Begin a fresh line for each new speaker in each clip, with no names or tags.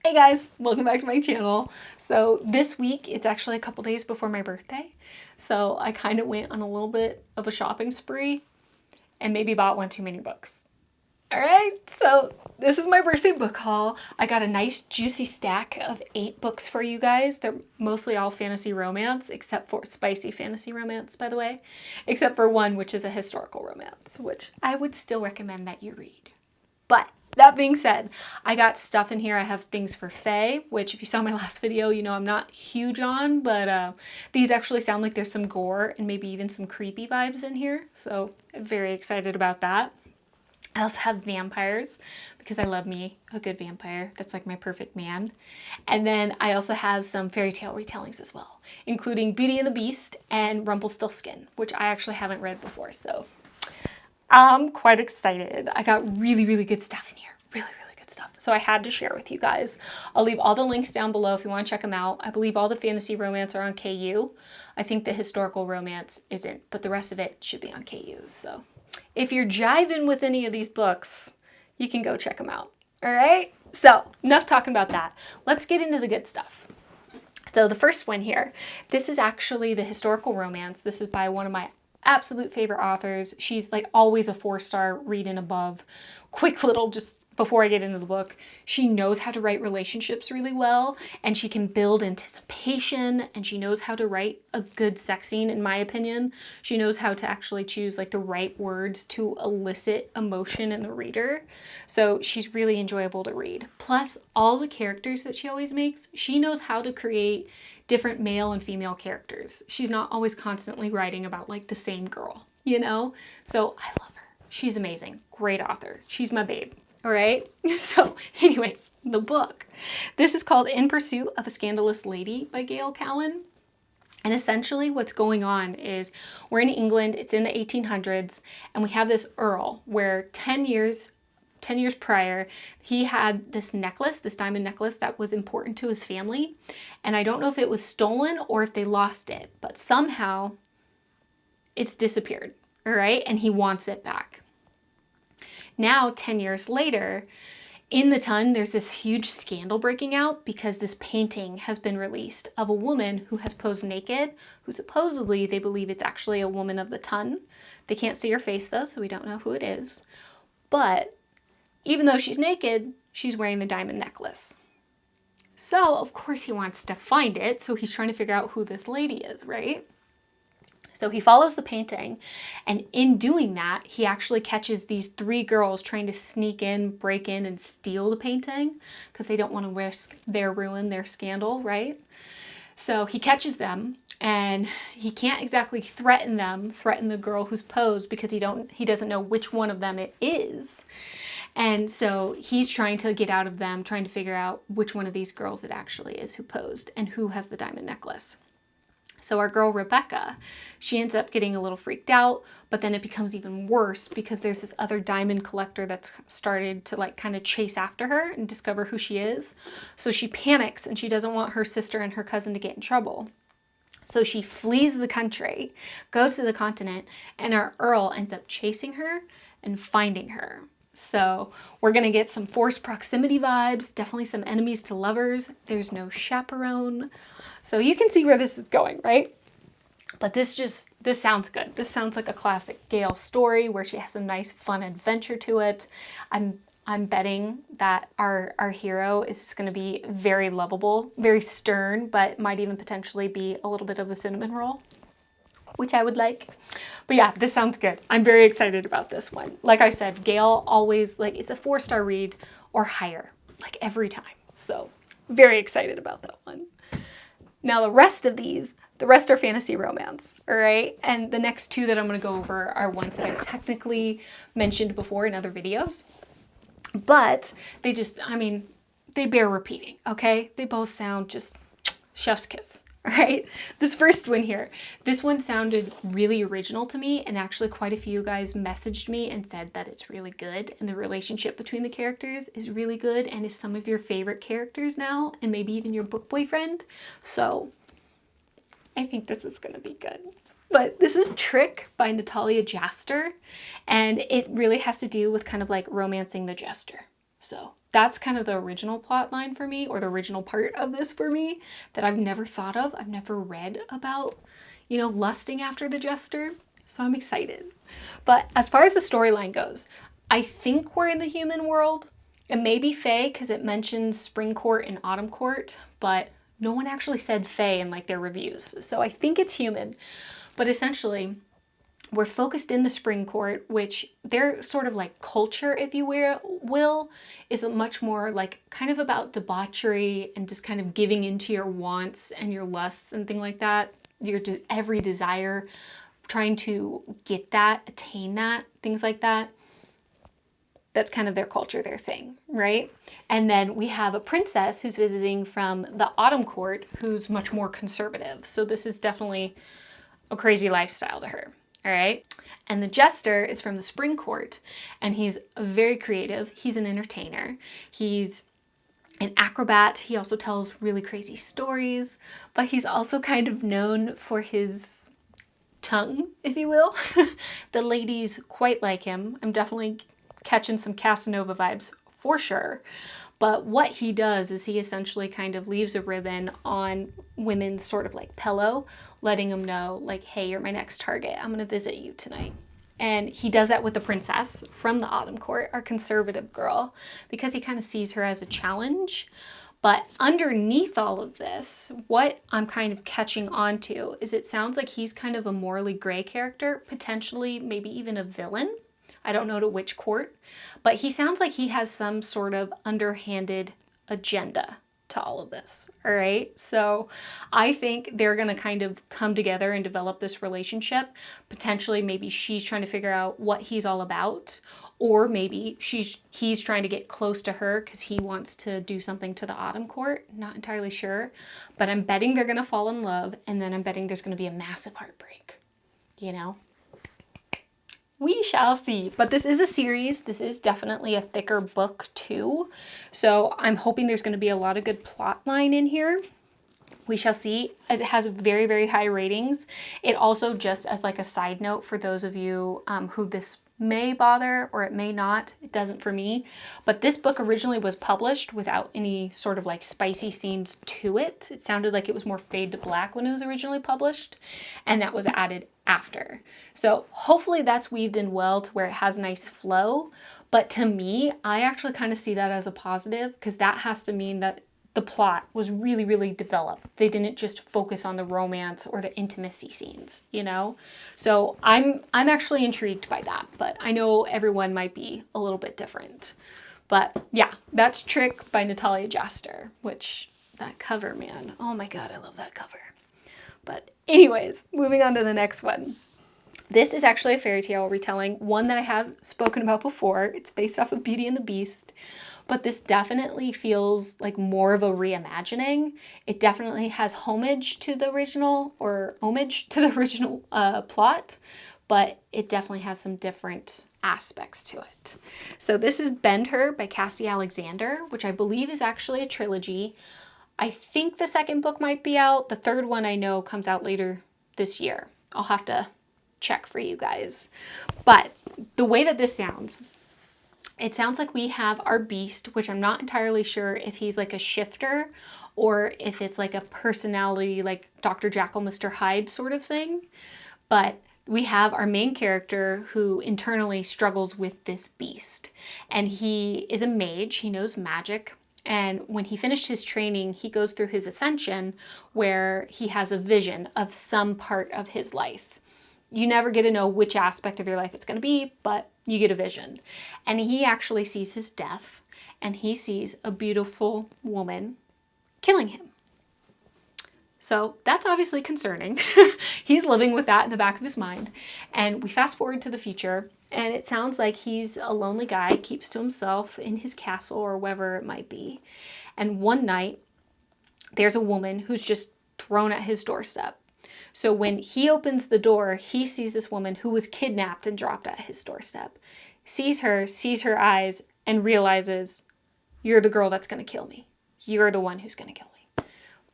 Hey guys, welcome back to my channel. So this week, it's actually a couple days before my birthday. So I kind of went on a little bit of a shopping spree and maybe bought one too many books. All right, so this is my birthday book haul. I got a nice juicy stack of 8 books for you guys. They're mostly all fantasy romance, except for spicy fantasy romance, by the way, except for one, which is a historical romance, which I would still recommend that you read. But that being said, I got stuff in here. I have things for Fae, which if you saw my last video, you know I'm not huge on, but these actually sound like there's some gore and maybe even some creepy vibes in here. So I'm very excited about that. I also have vampires because I love me a good vampire. That's like my perfect man. And then I also have some fairy tale retellings as well, including Beauty and the Beast and Rumpelstiltskin, which I actually haven't read before. So I'm quite excited. I got really good stuff in here. Really good stuff. So I had to share with you guys. I'll leave all the links down below if you want to check them out. I believe all the fantasy romance are on KU. I think the historical romance isn't, but the rest of it should be on KU. So if you're jiving with any of these books, you can go check them out. All right? So enough talking about that. Let's get into the good stuff. So the first one here, this is actually the historical romance. This is by one of my absolute favorite authors. She's like always a 4-star read and above. Quick little, just before I get into the book, she knows how to write relationships really well, and she can build anticipation, and she knows how to write a good sex scene, in my opinion. She knows how to actually choose like the right words to elicit emotion in the reader. So she's really enjoyable to read. Plus, all the characters that she always makes, she knows how to create different male and female characters. She's not always constantly writing about like the same girl, you know? So I love her. She's amazing. Great author. She's my babe. All right. So anyways, the book. This is called In Pursuit of a Scandalous Lady by Gail Callan. And essentially what's going on is we're in England. It's in the 1800s. And we have this earl where 10 years prior, he had this necklace, this diamond necklace that was important to his family. And I don't know if it was stolen or if they lost it, but somehow it's disappeared. All right. And he wants it back. Now, 10 years later, in the Ton, there's this huge scandal breaking out because this painting has been released of a woman who has posed naked, who supposedly they believe it's actually a woman of the Ton. They can't see her face though, so we don't know who it is. But even though she's naked, she's wearing the diamond necklace. So, of course, he wants to find it, so he's trying to figure out who this lady is, right? So he follows the painting, and in doing that, he actually catches these 3 girls trying to sneak in, break in, and steal the painting because they don't want to risk their ruin, their scandal, right? So he catches them, and he can't exactly threaten the girl who's posed because he doesn't know which one of them it is. And so he's trying to get out of them, trying to figure out which one of these girls it actually is who posed and who has the diamond necklace. So our girl Rebecca, she ends up getting a little freaked out, but then it becomes even worse because there's this other diamond collector that's started to like kind of chase after her and discover who she is. So she panics and she doesn't want her sister and her cousin to get in trouble. So she flees the country, goes to the continent, and our Earl ends up chasing her and finding her. So we're going to get some forced proximity vibes, definitely some enemies to lovers. There's no chaperone. So you can see where this is going, right? But this sounds good. This sounds like a classic Gail story where she has a nice fun adventure to it. I'm betting that our hero is going to be very lovable, very stern, but might even potentially be a little bit of a cinnamon roll, which I would like. But yeah, this sounds good. I'm very excited about this one. Like I said, Gail always it's a 4-star read or higher, like every time. So very excited about that one. Now the rest are fantasy romance, all right? And the next 2 that I'm going to go over are ones that I've technically mentioned before in other videos. But they bear repeating, okay? They both sound just chef's kiss. All right, this first one here, this one sounded really original to me, and actually quite a few guys messaged me and said that it's really good and the relationship between the characters is really good and is some of your favorite characters now and maybe even your book boyfriend. So I think this is going to be good. But this is Trick by Natalia Jester, and it really has to do with kind of like romancing the jester. So that's kind of the original plot line for me, or the original part of this for me, that I've never thought of. I've never read about, lusting after the jester. So I'm excited. But as far as the storyline goes, I think we're in the human world. It may be Fae because it mentions Spring Court and Autumn Court, but no one actually said Fae in like their reviews. So I think it's human. But essentially, we're focused in the Spring Court, which their sort of like culture, if you will, is much more like kind of about debauchery and just kind of giving into your wants and your lusts and things like that. Your every desire, trying to get that, attain that, things like that. That's kind of their culture, their thing, right? And then we have a princess who's visiting from the Autumn Court who's much more conservative. So this is definitely a crazy lifestyle to her. All right. And the jester is from the Spring Court, and he's very creative. He's an entertainer. He's an acrobat. He also tells really crazy stories, but he's also kind of known for his tongue, if you will. The ladies quite like him. I'm definitely catching some Casanova vibes for sure. But what he does is he essentially kind of leaves a ribbon on women's sort of like pillow, letting them know like, hey, you're my next target. I'm going to visit you tonight. And he does that with the princess from the Autumn Court, our conservative girl, because he kind of sees her as a challenge. But underneath all of this, what I'm kind of catching on to is it sounds like he's kind of a morally gray character, potentially maybe even a villain. I don't know to which court, but he sounds like he has some sort of underhanded agenda to all of this. All right. So I think they're going to kind of come together and develop this relationship. Potentially, maybe she's trying to figure out what he's all about, or maybe he's trying to get close to her because he wants to do something to the Autumn Court. Not entirely sure, but I'm betting they're going to fall in love, and then I'm betting there's going to be a massive heartbreak, We shall see. But this is a series. This is definitely a thicker book too. So I'm hoping there's going to be a lot of good plot line in here. We shall see. It has very, very high ratings. It also, just as like a side note for those of you who this may bother or it may not, it doesn't for me, but this book originally was published without any sort of like spicy scenes to it. It sounded like it was more fade to black when it was originally published, and that was added after. So hopefully that's weaved in well to where it has a nice flow. But to me, I actually kind of see that as a positive, because that has to mean that the plot was really, really developed. They didn't just focus on the romance or the intimacy scenes, So I'm actually intrigued by that, but I know everyone might be a little bit different. But yeah, that's Trick by Natalia Jester, which that cover, man. Oh my God, I love that cover. But anyways, moving on to the next one. This is actually a fairy tale retelling, one that I have spoken about before. It's based off of Beauty and the Beast. But this definitely feels like more of a reimagining. It definitely has homage to the original plot, but it definitely has some different aspects to it. So this is Bend Her by Cassie Alexander, which I believe is actually a trilogy. I think the second book might be out. The third one I know comes out later this year. I'll have to check for you guys. But the way that this sounds, it sounds like we have our beast, which I'm not entirely sure if he's like a shifter or if it's like a personality like Dr. Jekyll, Mr. Hyde sort of thing. But we have our main character who internally struggles with this beast. And he is a mage. He knows magic. And when he finished his training, he goes through his ascension where he has a vision of some part of his life. You never get to know which aspect of your life it's going to be, but you get a vision. And he actually sees his death, and he sees a beautiful woman killing him. So that's obviously concerning. He's living with that in the back of his mind. And we fast forward to the future, and it sounds like he's a lonely guy, keeps to himself in his castle or wherever it might be. And one night, there's a woman who's just thrown at his doorstep. So when he opens the door, he sees this woman who was kidnapped and dropped at his doorstep, sees her eyes, and realizes, you're the girl that's going to kill me. You're the one who's going to kill me.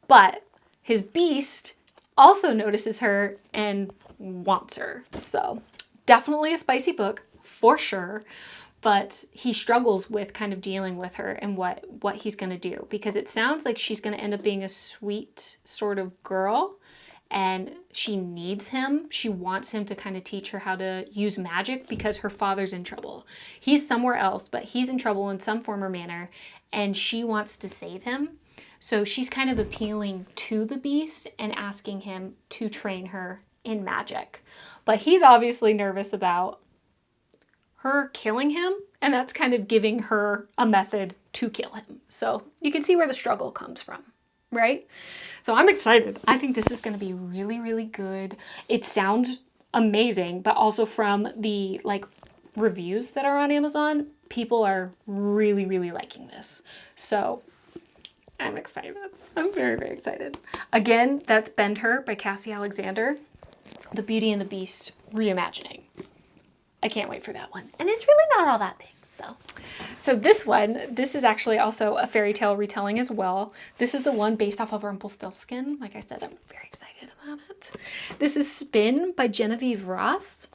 But his beast also notices her and wants her. So definitely a spicy book for sure. but he struggles with kind of dealing with her and what he's going to do, because it sounds like she's going to end up being a sweet sort of girl, and she needs him. She wants him to kind of teach her how to use magic because her father's in trouble. He's somewhere else, but he's in trouble in some form or manner, and she wants to save him. So she's kind of appealing to the beast and asking him to train her in magic. But he's obviously nervous about her killing him, and that's kind of giving her a method to kill him. So you can see where the struggle comes from, right? So I'm excited. I think this is going to be really, really good. It sounds amazing, but also from the reviews that are on Amazon, people are really, really liking this. So I'm excited. I'm very, very excited. Again, that's Bend Her by Cassie Alexander. The Beauty and the Beast reimagining. I can't wait for that one. And it's really not all that big. So this is actually also a fairy tale retelling as well. This is the one based off of Rumpelstiltskin. Like I said, I'm very excited about it. This is Spin by Genevieve Ross.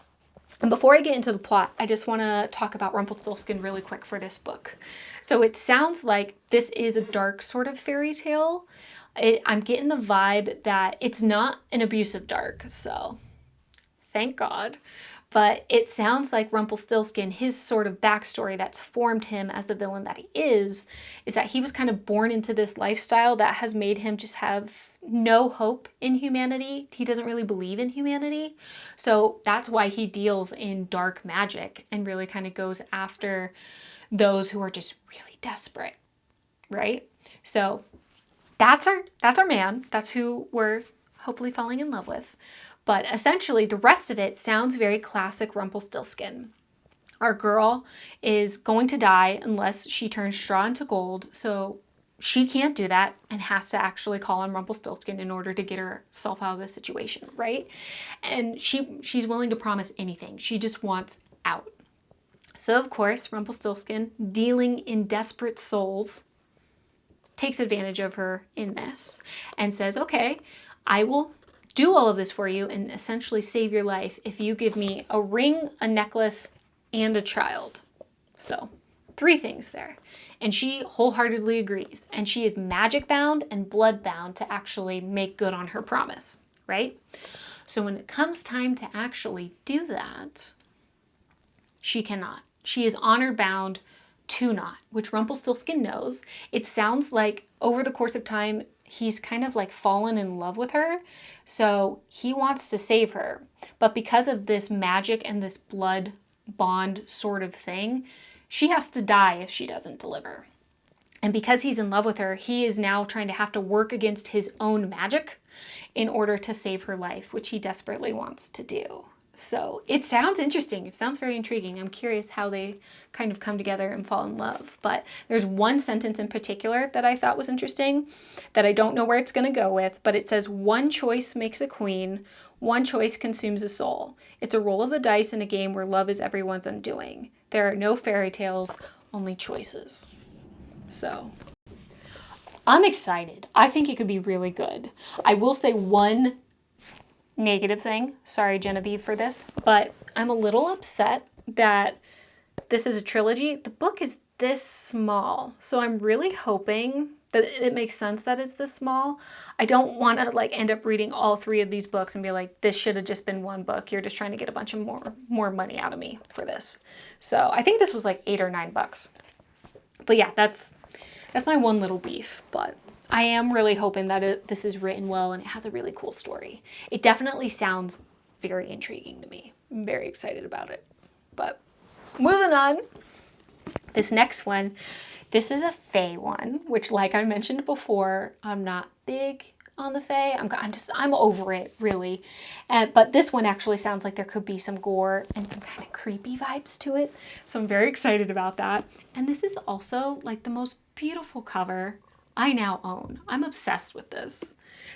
And before I get into the plot, I just want to talk about Rumpelstiltskin really quick for this book. So it sounds like this is a dark sort of fairy tale. I'm getting the vibe that it's not an abusive dark, so thank God. But it sounds like Rumpelstiltskin, his sort of backstory that's formed him as the villain that he is that he was kind of born into this lifestyle that has made him just have no hope in humanity. He doesn't really believe in humanity. So that's why he deals in dark magic and really kind of goes after those who are just really desperate, right? So that's our man. That's who we're hopefully falling in love with. But essentially, the rest of it sounds very classic Rumpelstiltskin. Our girl is going to die unless she turns straw into gold, so she can't do that and has to actually call on Rumpelstiltskin in order to get herself out of this situation, right? And she's willing to promise anything. She just wants out. So, of course, Rumpelstiltskin, dealing in desperate souls, takes advantage of her in this and says, okay, I will do all of this for you and essentially save your life if you give me a ring, a necklace, and a child. So 3 things there. And she wholeheartedly agrees. And she is magic bound and blood bound to actually make good on her promise, right? So when it comes time to actually do that, she cannot. She is honor bound to not, which Rumpelstiltskin knows. It sounds like over the course of time, he's kind of fallen in love with her. So he wants to save her. But because of this magic and this blood bond sort of thing, she has to die if she doesn't deliver. And because he's in love with her, he is now trying to have to work against his own magic in order to save her life, which he desperately wants to do. So it sounds interesting. It sounds very intriguing. I'm curious how they kind of come together and fall in love. But there's one sentence in particular that I thought was interesting that I don't know where it's going to go with, but it says, one choice makes a queen, one choice consumes a soul. It's a roll of the dice in a game where love is everyone's undoing. There are no fairy tales, only choices. So I'm excited. I think it could be really good. I will say one negative thing. Sorry, Genevieve, for this, but I'm a little upset that this is a trilogy. The book is this small, so I'm really hoping that it makes sense that it's this small. I don't want to end up reading all 3 of these books and be like, this should have just been one book. You're just trying to get a bunch of more money out of me for this. So I think this was $8 or $9. But yeah, that's my one little beef. But I am really hoping that this is written well and it has a really cool story. It definitely sounds very intriguing to me. I'm very excited about it. But moving on, this next one, this is a fae one, which like I mentioned before, I'm not big on the fae. I'm over it, really. But this one actually sounds like there could be some gore and some kind of creepy vibes to it. So I'm very excited about that. And this is also the most beautiful cover I now own. I'm obsessed with this.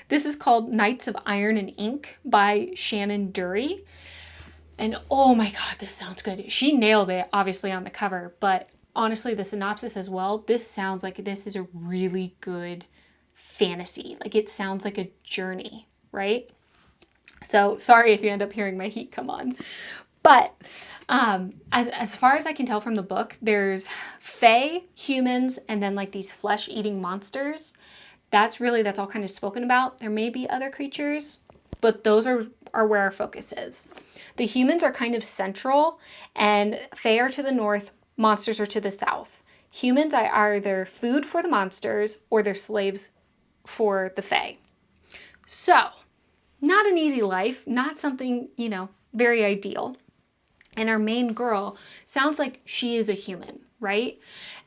This is called Knights of Iron and Ink by Shannon Dury. And oh my God, this sounds good. She nailed it, obviously, on the cover, but honestly, the synopsis as well, this sounds like this is a really good fantasy. It sounds like a journey, right? So sorry if you end up hearing my heat come on. But as far as I can tell from the book, there's fae, humans, and then like these flesh-eating monsters. That's all kind of spoken about. There may be other creatures, but those are where our focus is. The humans are kind of central, and fae are to the north, monsters are to the south. Humans are either food for the monsters or they're slaves for the fae. So, not an easy life, not something, very ideal. And our main girl sounds like she is a human, right?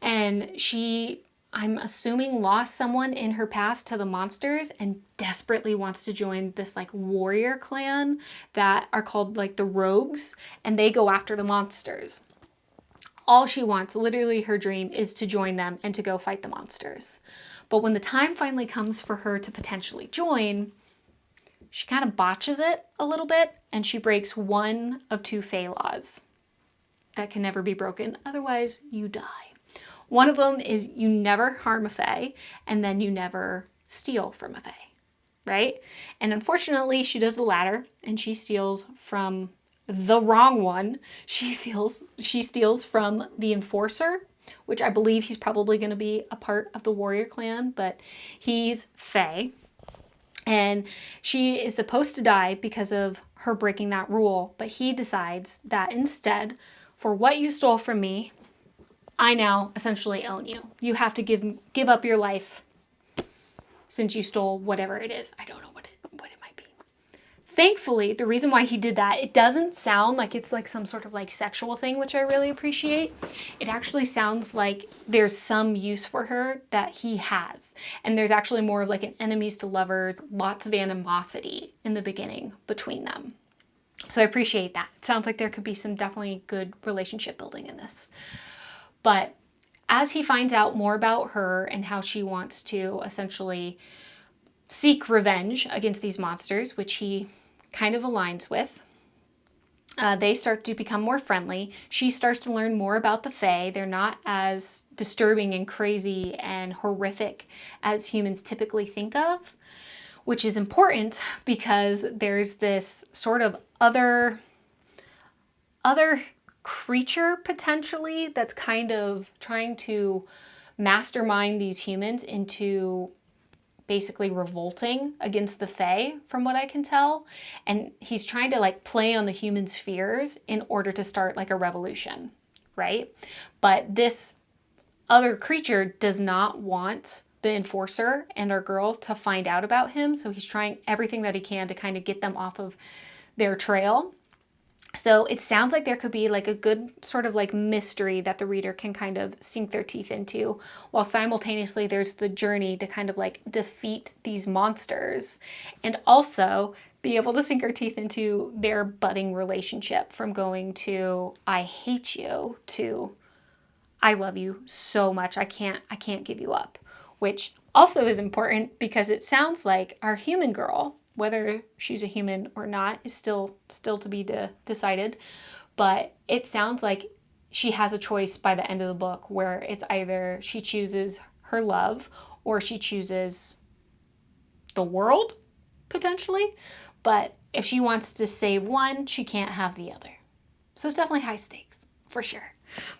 And she, I'm assuming, lost someone in her past to the monsters and desperately wants to join this like warrior clan that are called like the rogues, and they go after the monsters. All she wants, literally her dream, is to join them and to go fight the monsters. But when the time finally comes for her to potentially join, she kind of botches it a little bit, and she breaks one of two fae laws that can never be broken. Otherwise, you die. One of them is you never harm a fae, and then you never steal from a fae, right? And unfortunately, she does the latter, and she steals from the wrong one. She steals from the enforcer, which I believe he's probably going to be a part of the warrior clan, but he's fae. And she is supposed to die because of her breaking that rule, but he decides that instead, for what you stole from me, I now essentially own you. You have to give up your life since you stole whatever it is. I don't know what it might be. Thankfully, the reason why he did that, it doesn't sound like it's like some sort of like sexual thing, which I really appreciate. It actually sounds like there's some use for her that he has. And there's actually more of like an enemies to lovers, lots of animosity in the beginning between them. So I appreciate that. It sounds like there could be some definitely good relationship building in this. But as he finds out more about her and how she wants to essentially seek revenge against these monsters, which he kind of aligns with, they start to become more friendly. She starts to learn more about the fae. They're not as disturbing and crazy and horrific as humans typically think of, which is important because there's this sort of other creature potentially that's kind of trying to mastermind these humans into basically revolting against the fae, from what I can tell. And he's trying to like play on the humans' fears in order to start like a revolution, right? But this other creature does not want the enforcer and our girl to find out about him. So he's trying everything that he can to kind of get them off of their trail. So it sounds like there could be like a good sort of like mystery that the reader can kind of sink their teeth into, while simultaneously there's the journey to kind of like defeat these monsters and also be able to sink our teeth into their budding relationship from going to I hate you to I love you so much I can't give you up, which also is important because it sounds like our human girl, whether she's a human or not is still to be decided. But it sounds like she has a choice by the end of the book where it's either she chooses her love or she chooses the world, potentially. But if she wants to save one, she can't have the other. So it's definitely high stakes, for sure.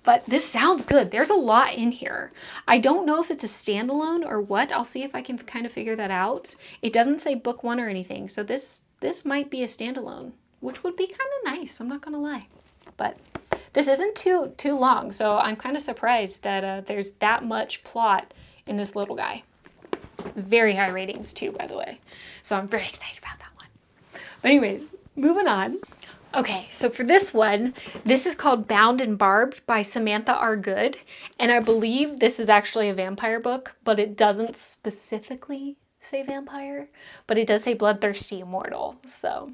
But this sounds good. There's a lot in here. I don't know if it's a standalone or what. I'll see if I can kind of figure that out. It doesn't say book one or anything, so this might be a standalone, which would be kind of nice. I'm not gonna lie. But this isn't too long, so I'm kind of surprised that there's that much plot in this little guy. Very high ratings too, by the way. So I'm very excited about that one. But anyways, moving on. Okay, so for this one, this is called Bound and Barbed by Samantha R. Good, and I believe this is actually a vampire book, but it doesn't specifically say vampire, but it does say bloodthirsty immortal, so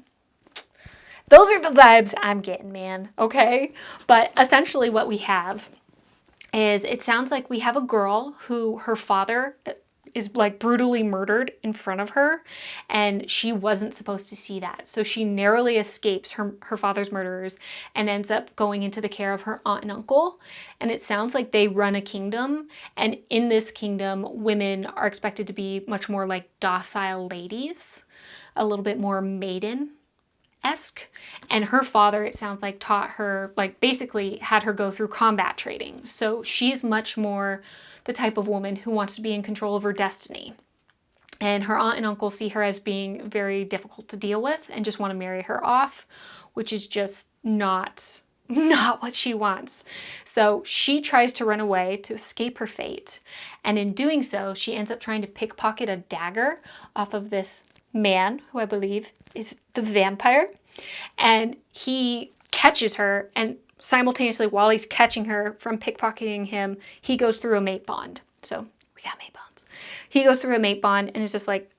those are the vibes I'm getting, man, okay? But essentially what we have is, it sounds like we have a girl who her father is like brutally murdered in front of her, and she wasn't supposed to see that. So she narrowly escapes her father's murderers and ends up going into the care of her aunt and uncle. And it sounds like they run a kingdom, and in this kingdom, women are expected to be much more like docile ladies, a little bit more maiden. esque. And her father, it sounds like, taught her, like basically had her go through combat training. So she's much more the type of woman who wants to be in control of her destiny. And her aunt and uncle see her as being very difficult to deal with and just want to marry her off, which is just not what she wants. So she tries to run away to escape her fate. And in doing so, she ends up trying to pickpocket a dagger off of this man, who I believe is the vampire. And he catches her, and simultaneously, while he's catching her from pickpocketing him, he goes through a mate bond. So we got mate bonds. He goes through a mate bond and is just like,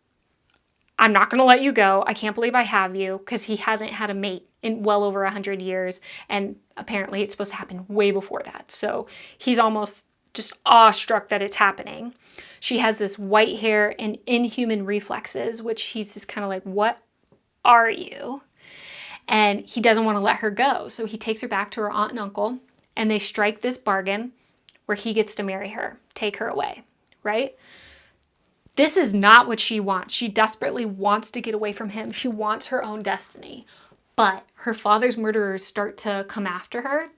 I'm not going to let you go. I can't believe I have you, because he hasn't had a mate in well over 100 years. And apparently it's supposed to happen way before that. So he's almost just awestruck that it's happening. She has this white hair and inhuman reflexes, which he's just kind of like, what are you? And he doesn't want to let her go. So he takes her back to her aunt and uncle, and they strike this bargain where he gets to marry her, take her away, right? This is not what she wants. She desperately wants to get away from him. She wants her own destiny. But her father's murderers start to come after her.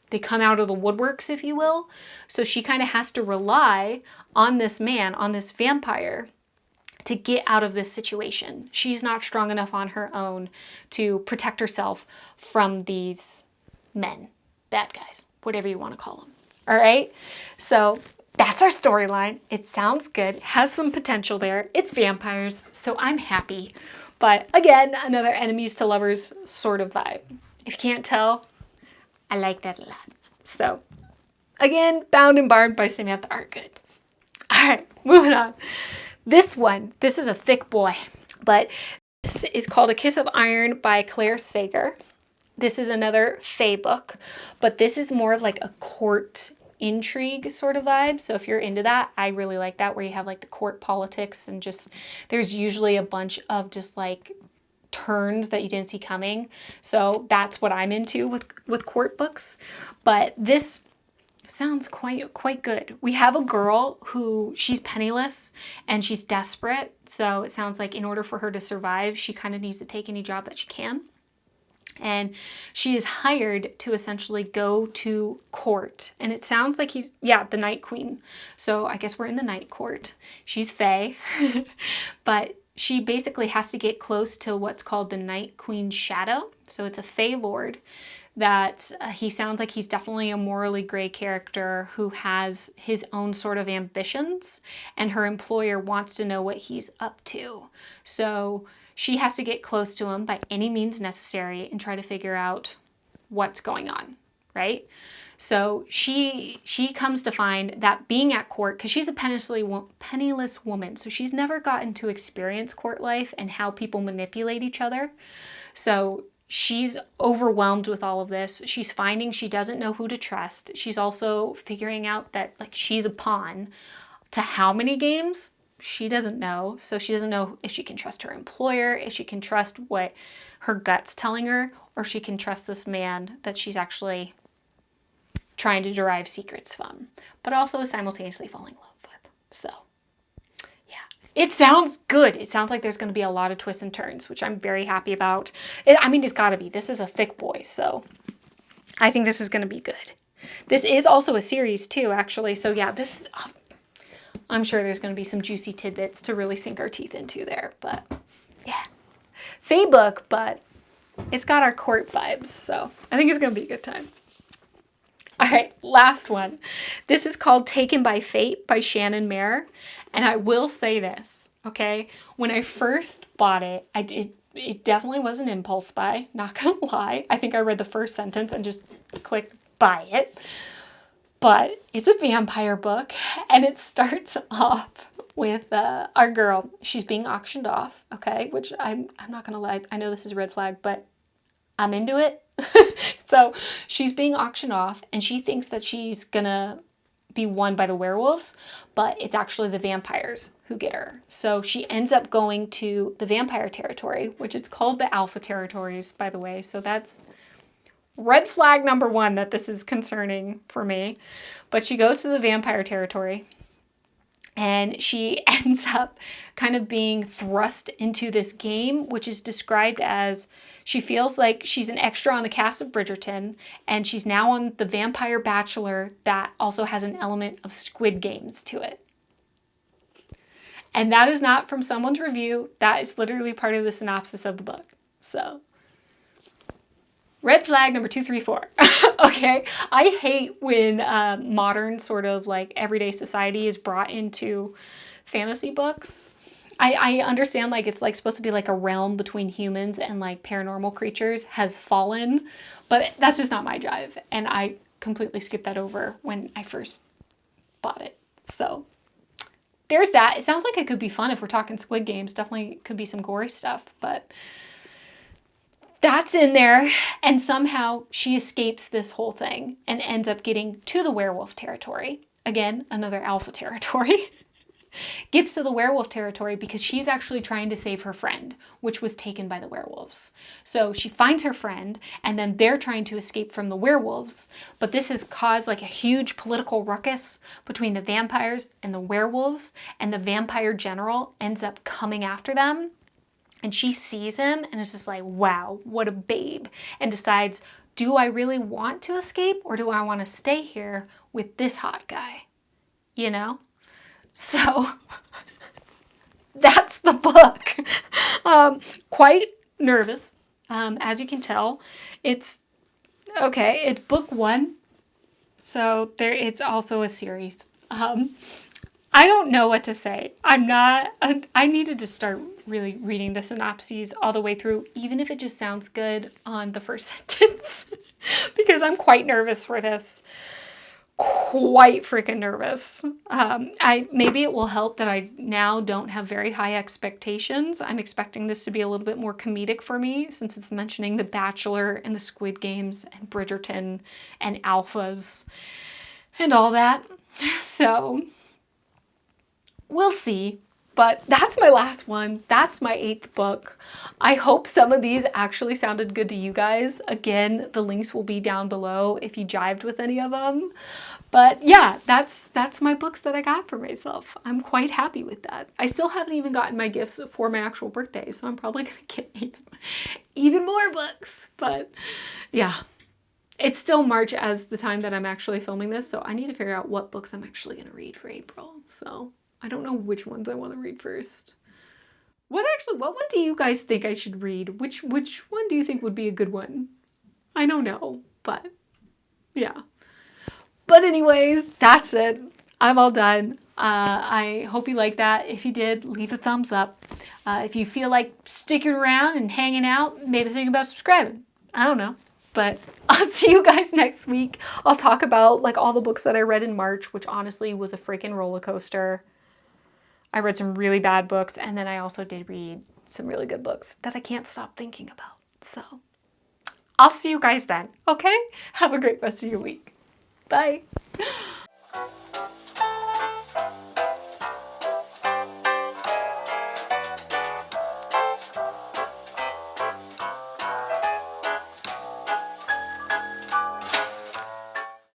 They come out of the woodworks, if you will. So she kind of has to rely on this man, on this vampire, to get out of this situation. She's not strong enough on her own to protect herself from these men, bad guys, whatever you want to call them. All right? So that's our storyline. It sounds good, has some potential there. It's vampires, so I'm happy. But again, another enemies to lovers sort of vibe. If you can't tell, I like that a lot. So again, Bound and Barbed by Samantha are good. All right, moving on. This is a thick boy, but this is called A Kiss of Iron by Claire Sager. This is another fae book, but this is more of like a court intrigue sort of vibe. So if you're into that, I really like that, where you have like the court politics and just there's usually a bunch of just like turns that you didn't see coming. So that's what I'm into with court books. But this sounds quite good. We have a girl who, she's penniless and she's desperate. So it sounds like in order for her to survive, she kind of needs to take any job that she can. And she is hired to essentially go to court. And it sounds like the Night Queen. So I guess we're in the Night Court. She's fae. But she basically has to get close to what's called the Night Queen's shadow. So it's a fae lord that he sounds like he's definitely a morally gray character who has his own sort of ambitions. And her employer wants to know what he's up to. So she has to get close to him by any means necessary and try to figure out what's going on, right? So she comes to find that being at court, because she's a penniless woman, so she's never gotten to experience court life and how people manipulate each other. So she's overwhelmed with all of this. She's finding she doesn't know who to trust. She's also figuring out that like she's a pawn to how many games? She doesn't know. So she doesn't know if she can trust her employer, if she can trust what her gut's telling her, or if she can trust this man that she's actually trying to derive secrets from, but also simultaneously falling in love with. So yeah, it sounds good. It sounds like there's going to be a lot of twists and turns, which I'm very happy about. It's got to be. This is a thick boy, so I think this is going to be good. This is also a series too, actually. So yeah, this is... I'm sure there's going to be some juicy tidbits to really sink our teeth into there, but yeah. Fae book, but it's got our court vibes, so I think it's going to be a good time. All right, last one. This is called Taken by Fate by Shannon Mayer, and I will say this, okay? When I first bought it, it definitely was an impulse buy, not going to lie. I think I read the first sentence and just clicked buy it. But it's a vampire book, and it starts off with our girl. She's being auctioned off, okay? Which I'm not going to lie. I know this is a red flag, but I'm into it. So she's being auctioned off, and she thinks that she's going to be won by the werewolves, but it's actually the vampires who get her. So she ends up going to the vampire territory, which it's called the Alpha Territories, by the way. So that's... red flag number one that this is concerning for me. But she goes to the vampire territory And she ends up kind of being thrust into this game, which is described as she feels like she's an extra on the cast of Bridgerton, and she's now on the Vampire Bachelor that also has an element of Squid Games to it. And that is not from someone's review. That is literally part of the synopsis of the book. So, red flag number 2, 3, 4. Okay, I hate when modern sort of like everyday society is brought into fantasy books. I understand like it's like supposed to be like a realm between humans and like paranormal creatures has fallen, but that's just not my jive. And I completely skipped that over when I first bought it. So there's that. It sounds like it could be fun if we're talking Squid Games. Definitely could be some gory stuff, but that's in there. And somehow she escapes this whole thing and ends up getting to the werewolf territory. Again, another alpha territory. Gets to the werewolf territory because she's actually trying to save her friend, which was taken by the werewolves. So she finds her friend, and then they're trying to escape from the werewolves. But this has caused like a huge political ruckus between the vampires and the werewolves, and the vampire general ends up coming after them. And she sees him and is just like, wow, what a babe. And decides, do I really want to escape, or do I want to stay here with this hot guy? You know? So that's the book. Quite nervous, as you can tell. It's okay. It's book 1, so it's also a series. I don't know what to say. I needed to start really reading the synopses all the way through, even if it just sounds good on the first sentence, because I'm quite nervous for this. Quite freaking nervous. Maybe it will help that I now don't have very high expectations. I'm expecting this to be a little bit more comedic for me, since it's mentioning The Bachelor and the Squid Games and Bridgerton and alphas and all that. So we'll see. But that's my last one. That's my 8th book. I hope some of these actually sounded good to you guys. Again, the links will be down below if you jived with any of them. But yeah, that's my books that I got for myself. I'm quite happy with that. I still haven't even gotten my gifts for my actual birthday, so I'm probably going to get even more books. But yeah, it's still March as the time that I'm actually filming this, so I need to figure out what books I'm actually going to read for April. So I don't know which ones I want to read first. What one do you guys think I should read? Which one do you think would be a good one? I don't know, but yeah. But anyways, that's it. I'm all done. I hope you like that. If you did, leave a thumbs up. If you feel like sticking around and hanging out, maybe think about subscribing. I don't know. But I'll see you guys next week. I'll talk about like all the books that I read in March, which honestly was a freaking roller coaster. I read some really bad books, and then I also did read some really good books that I can't stop thinking about. So I'll see you guys then, okay? Have a great rest of your week. Bye.